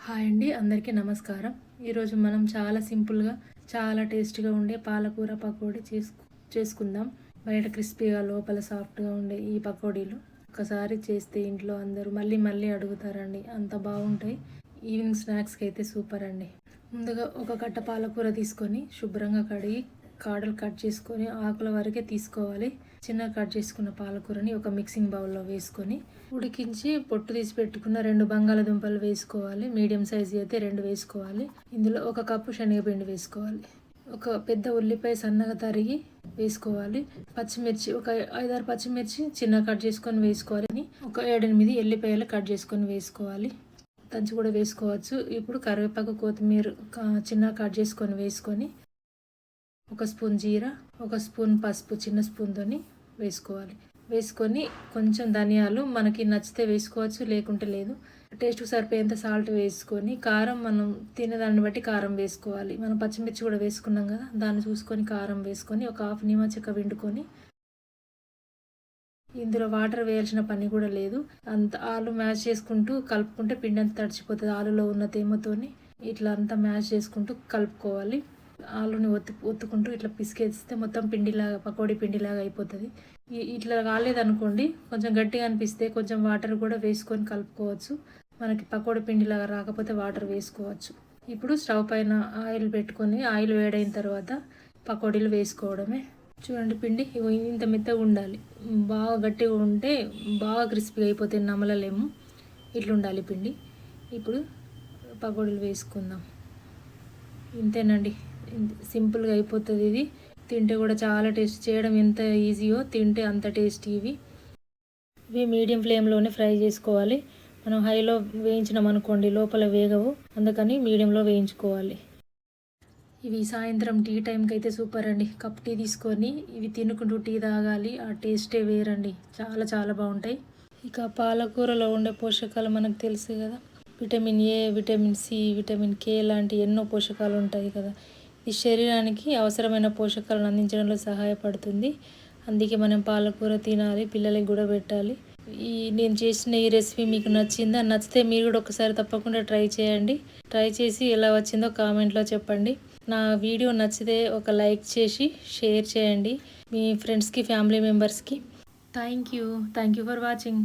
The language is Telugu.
హాయ్ అండి, అందరికీ నమస్కారం. ఈరోజు మనం చాలా సింపుల్గా చాలా టేస్టీగా ఉండే పాలకూర పకోడీ చేసుకుందాం. బయట క్రిస్పీగా లోపల సాఫ్ట్గా ఉండే ఈ పకోడీలు ఒకసారి చేస్తే ఇంట్లో అందరూ మళ్ళీ మళ్ళీ అడుగుతారండి. అంత బాగుంటాయి. ఈవినింగ్ స్నాక్స్కి అయితే సూపర్ అండి. ముందుగా ఒక కట్ట పాలకూర తీసుకొని శుభ్రంగా కడిగి కాడలు కట్ చేసుకొని ఆకుల వరకే తీసుకోవాలి. చిన్నగా కట్ చేసుకున్న పాలకూరని ఒక మిక్సింగ్ బౌల్లో వేసుకొని ఉడికించి పొట్టు తీసి పెట్టుకున్న 2 బంగాళదుంపలు వేసుకోవాలి. మీడియం సైజు అయితే 2 వేసుకోవాలి. ఇందులో 1 కప్పు శనగపిండి వేసుకోవాలి. ఒక పెద్ద ఉల్లిపాయ సన్నగా తరిగి వేసుకోవాలి. పచ్చిమిర్చి ఒక 5-6 పచ్చిమిర్చి చిన్నగా కట్ చేసుకొని వేసుకోవాలి. ఒక 7-8 ఎల్లిపాయలు కట్ చేసుకొని వేసుకోవాలి. దంచి కూడా వేసుకోవచ్చు. ఇప్పుడు కరివేపాకు, కొత్తిమీర చిన్నగా కట్ చేసుకొని వేసుకొని 1 స్పూన్ జీరా, 1 స్పూన్ పసుపు చిన్న స్పూన్తోని వేసుకోవాలి. వేసుకొని కొంచెం ధనియాలు మనకి నచ్చితే వేసుకోవచ్చు, లేకుంటే లేదు. టేస్ట్కి సరిపోయేంత సాల్ట్ వేసుకొని కారం మనం తినేదాన్ని బట్టి కారం వేసుకోవాలి. మనం పచ్చిమిర్చి కూడా వేసుకున్నాం కదా, దాన్ని చూసుకొని కారం వేసుకొని ఒక హాఫ్ నిమ్మ చెక్క పిండుకొని ఇందులో వాటర్ వేయాల్సిన పని కూడా లేదు. అంత ఆలు మ్యాష్ చేసుకుంటూ కలుపుకుంటే పిండి అంతా తడిచిపోతుంది. ఆలులో ఉన్న తేమతోని ఇట్లా అంతా మ్యాష్ చేసుకుంటూ కలుపుకోవాలి. ఆలుని ఒత్తుకుంటూ ఇట్లా పిసికేస్తే మొత్తం పిండిలాగా పకోడీ పిండిలాగా అయిపోతుంది. ఇట్లా కాలేదనుకోండి, కొంచెం గట్టిగా అనిపిస్తే కొంచెం వాటర్ కూడా వేసుకొని కలుపుకోవచ్చు. మనకి పకోడీ పిండిలాగా రాకపోతే వాటర్ వేసుకోవచ్చు. ఇప్పుడు స్టవ్ పైన ఆయిల్ పెట్టుకొని ఆయిల్ వేడైన తర్వాత పకోడీలు వేసుకోవడమే. చూడండి, పిండి ఇంత మెత్తగా ఉండాలి. బాగా గట్టిగా ఉంటే బాగా క్రిస్పీగా అయిపోతే నమలలేము. ఇట్లా ఉండాలి పిండి. ఇప్పుడు పకోడీలు వేసుకుందాం. ఇంతేనండి, సింపుల్గా అయిపోతుంది. ఇది తింటే కూడా చాలా టేస్ట్. చేయడం ఎంత ఈజీయో తింటే అంత టేస్ట్. ఇవి మీడియం ఫ్లేమ్లోనే ఫ్రై చేసుకోవాలి. మనం హైలో వేయించినాం అనుకోండి లోపల వేగవు, అందుకని మీడియంలో వేయించుకోవాలి. ఇవి సాయంత్రం టీ టైంకి అయితే సూపర్ అండి. కప్ టీ తీసుకొని ఇవి తినుకుంటూ టీ తాగాలి. ఆ టేస్టే వేరండి. చాలా చాలా బాగుంటాయి. ఇక పాలకూరలో ఉండే పోషకాలు మనకు తెలుసు కదా. Vitamin A, vitamin C, vitamin K లాంటి ఎన్నో పోషకాలు ఉంటాయి కదా. ఈ శరీరానికి అవసరమైన పోషకాలను అందించడంలో సహాయపడుతుంది. అందుకే మనం పాలకూర తినాలి, పిల్లలకి కూడా పెట్టాలి. నేను చేసిన ఈ రెసిపీ మీకు నచ్చిందా? నచ్చితే మీరు కూడా ఒకసారి తప్పకుండా ట్రై చేయండి. ట్రై చేసి ఎలా వచ్చిందో కామెంట్లో చెప్పండి. నా వీడియో నచ్చితే ఒక లైక్ చేసి షేర్ చేయండి మీ ఫ్రెండ్స్కి, ఫ్యామిలీ మెంబర్స్కి. Thank you for watching.